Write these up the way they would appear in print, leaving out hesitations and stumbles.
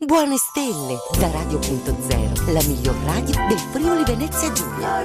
Buone stelle da Radio.0, la miglior radio del Friuli Venezia Giulia.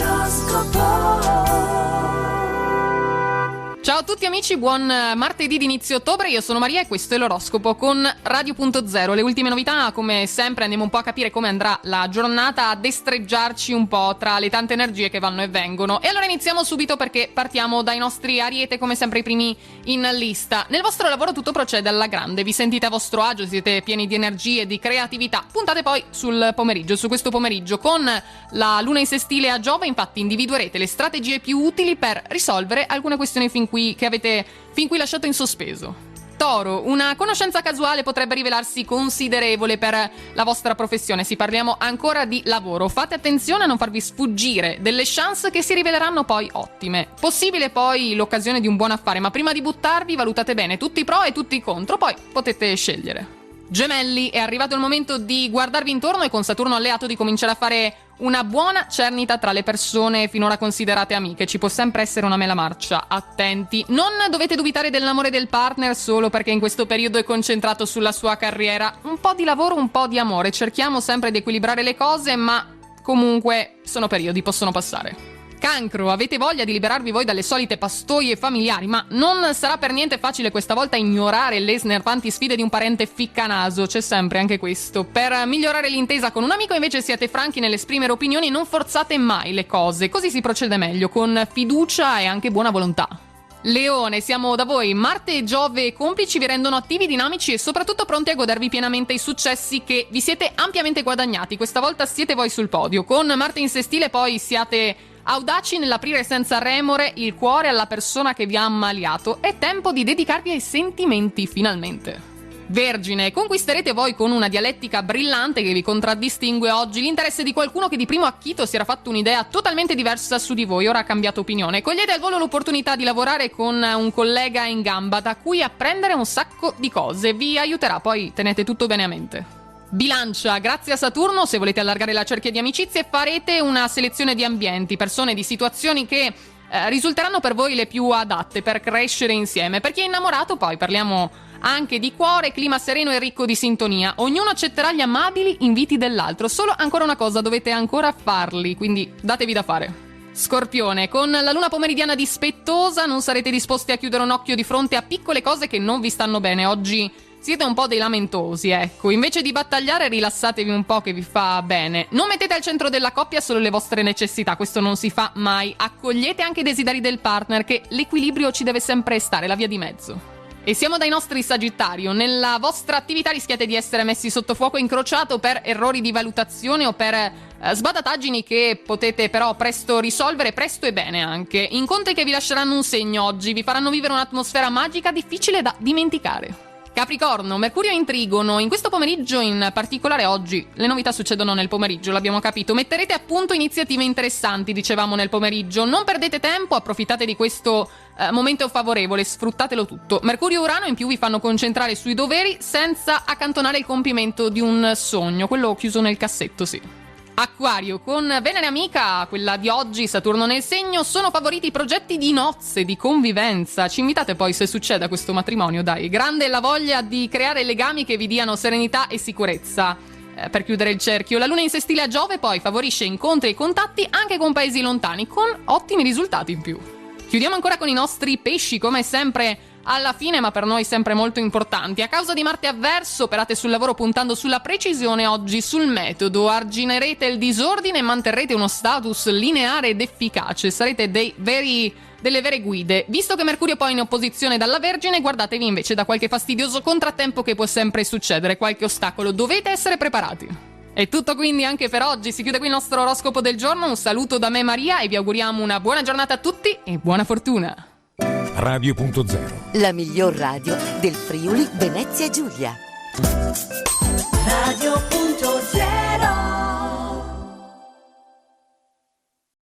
Ciao a tutti amici, buon martedì di inizio ottobre, io sono Maria e questo è l'oroscopo con Radio.0. Le ultime novità, come sempre andiamo un po' a capire come andrà la giornata, a destreggiarci un po' tra le tante energie che vanno e vengono. E allora iniziamo subito perché partiamo dai nostri Ariete, come sempre i primi in lista. Nel vostro lavoro tutto procede alla grande, vi sentite a vostro agio, siete pieni di energie e di creatività. Puntate poi sul pomeriggio, su questo pomeriggio, con la luna in sestile a Giove, infatti individuerete le strategie più utili per risolvere alcune questioni che avete fin qui lasciato in sospeso. Toro, una conoscenza casuale potrebbe rivelarsi considerevole per la vostra professione. Si parliamo ancora di lavoro. Fate attenzione a non farvi sfuggire delle chance che si riveleranno poi ottime. Possibile poi l'occasione di un buon affare, ma prima di buttarvi valutate bene tutti i pro e tutti i contro, poi potete scegliere. Gemelli, è arrivato il momento di guardarvi intorno e con Saturno alleato di cominciare a fare una buona cernita tra le persone finora considerate amiche. Ci può sempre essere una mela marcia, attenti. Non dovete dubitare dell'amore del partner solo perché in questo periodo è concentrato sulla sua carriera. Un po' di lavoro, un po' di amore. Cerchiamo sempre di equilibrare le cose, ma comunque sono periodi, possono passare. Cancro, avete voglia di liberarvi voi dalle solite pastoie familiari, ma non sarà per niente facile questa volta ignorare le snervanti sfide di un parente ficcanaso, c'è sempre anche questo. Per migliorare l'intesa con un amico invece siate franchi nell'esprimere opinioni e non forzate mai le cose, così si procede meglio, con fiducia e anche buona volontà. Leone, siamo da voi. Marte e Giove complici vi rendono attivi, dinamici e soprattutto pronti a godervi pienamente i successi che vi siete ampiamente guadagnati. Questa volta siete voi sul podio. Con Marte in sestile poi siate audaci nell'aprire senza remore il cuore alla persona che vi ha ammaliato. È tempo di dedicarvi ai sentimenti, finalmente. Vergine, conquisterete voi con una dialettica brillante che vi contraddistingue oggi l'interesse di qualcuno che di primo acchito si era fatto un'idea totalmente diversa su di voi, ora ha cambiato opinione. Cogliete al volo l'opportunità di lavorare con un collega in gamba da cui apprendere un sacco di cose, vi aiuterà, poi tenete tutto bene a mente. Bilancia, grazie a Saturno, se volete allargare la cerchia di amicizie, farete una selezione di ambienti, persone, di situazioni che risulteranno per voi le più adatte per crescere insieme. Per chi è innamorato, poi parliamo anche di cuore, clima sereno e ricco di sintonia. Ognuno accetterà gli amabili inviti dell'altro. Solo ancora una cosa, dovete ancora farli, quindi datevi da fare. Scorpione, con la luna pomeridiana dispettosa non sarete disposti a chiudere un occhio di fronte a piccole cose che non vi stanno bene. Oggi siete un po' dei lamentosi, ecco. Invece di battagliare, rilassatevi un po' che vi fa bene. Non mettete al centro della coppia solo le vostre necessità, questo non si fa mai. Accogliete anche i desideri del partner, che l'equilibrio ci deve sempre stare, la via di mezzo. E siamo dai nostri Sagittario. Nella vostra attività rischiate di essere messi sotto fuoco incrociato per errori di valutazione o per sbadataggini che potete però presto risolvere, presto e bene anche. Incontri che vi lasceranno un segno oggi, vi faranno vivere un'atmosfera magica difficile da dimenticare. Capricorno, Mercurio in Trigono, in questo pomeriggio, in particolare oggi, le novità succedono nel pomeriggio, l'abbiamo capito, metterete a punto iniziative interessanti, dicevamo nel pomeriggio, non perdete tempo, approfittate di questo momento favorevole, sfruttatelo tutto. Mercurio e Urano in più vi fanno concentrare sui doveri senza accantonare il compimento di un sogno, quello chiuso nel cassetto, sì. Acquario, con Venere amica, quella di oggi, Saturno nel segno, sono favoriti i progetti di nozze, di convivenza. Ci invitate poi se succede a questo matrimonio, dai. Grande la voglia di creare legami che vi diano serenità e sicurezza. Per chiudere il cerchio, la luna in sestile a Giove poi favorisce incontri e contatti anche con paesi lontani, con ottimi risultati in più. Chiudiamo ancora con i nostri pesci, come sempre alla fine, ma per noi sempre molto importanti. A causa di Marte avverso, operate sul lavoro puntando sulla precisione, oggi sul metodo. Arginerete il disordine e manterrete uno status lineare ed efficace. Sarete delle vere guide. Visto che Mercurio poi è in opposizione dalla Vergine, guardatevi invece da qualche fastidioso contrattempo che può sempre succedere, qualche ostacolo. Dovete essere preparati. È tutto quindi anche per oggi. Si chiude qui il nostro oroscopo del giorno. Un saluto da me Maria e vi auguriamo una buona giornata a tutti e buona fortuna. Radio.0, la miglior radio del Friuli Venezia Giulia. Radio.0